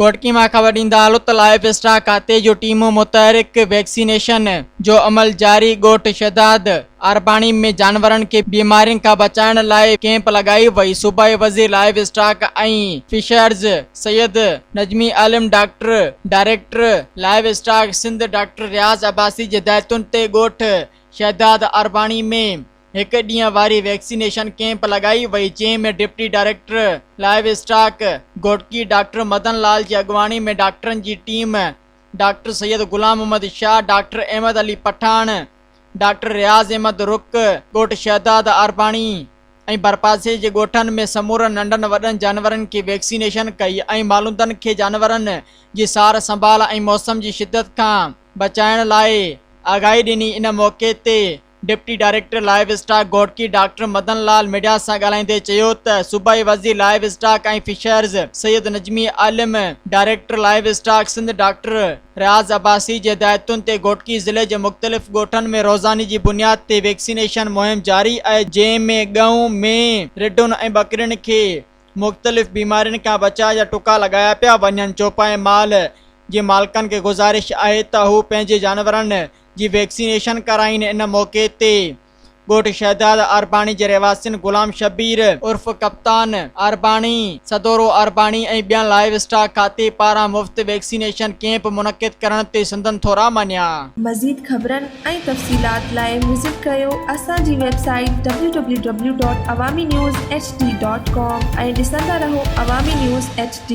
घोटकी में खबर ॾींदा हलो त लाइफ स्टॉक खाते जो टीम मुतहरिक वैक्सीनेशन जो अमल जारी। ॻोठ शहदाद अरबाणी में जानवरनि खे बीमारियुनि खां बचाइण लाइ कैंप लगाई वई। सूबाई वज़ीर लाइफ स्टॉक ऐं fishers Syed Najmi Alim director life stock Sindh doctor Riaz Abbasi जे हिदायतुनि ते ॻोठ शहदाद अरबाणी में एक ॾींहं वारी वैक्सीनेशन कैंप लगाई वई, जंहिंमें deputy director life stock Ghotki doctor Madan Lal की अगवानी में डॉक्टरनि जी team doctor Syed Ghulam Mohammad Shah, doctor Ahmed Ali Pathan, doctor Riaz Ahmed रुक ॻोठ शहदाद अरबाणी ऐं बरपासे जे ॻोठनि में समूरनि नंढनि वॾनि जानवरनि खे वैक्सीनेशन कई ऐं मालूदनि खे जानवरनि जी सार संभाल ऐं मौसम जी शिदत खां बचाइण लाइ आगाही ॾिनी। इन मौक़े ते deputy director life stock Ghotki doctor Madan Lal media से ॻाल्हाईंदे चयो त सूबाई वज़ीर लाइफ स्टॉक ऐं fishers Syed Najmi Alim director life stock Sindh doctor Riaz Abbasi जे हिदायतुनि ते घोटकी ज़िले जे मुख़्तलिफ़ ॻोठनि में रोज़ानी जी बुनियाद ते वैक्सीनेशन मुहिम जारी आहे, जंहिंमें गऊं में रिढुनि ऐं बकरियुनि खे मुख़्तलिफ़ बीमारियुनि खां बचाव जा टुका लगाया पिया वञनि। चौपाई माल जे मालिकनि खे गुज़ारिश आहे त हू पंहिंजे जानवरनि जी वैक्सीनेशन कराइनि। इन मौक़े ते ॻोठ शहदाद अरबाणी जे रहवासियुनि गुलाम शबीर उर्फ कप्तान अरबाणी, सदोरो अरबाणी ऐं ॿियनि लाइफ स्टॉक खाते पारां मुफ़्त वैक्सीनेशन कैंप मुनक़िद करण ते संदन थोरा मञिया। मज़ीद ख़बरनि ऐं तफ़सीलात लाइ विज़िट कयो असांजी वेबसाइट www.awamiNewsHD.com ऐं ॾिसंदा रहो अवामी न्यूज़ HD।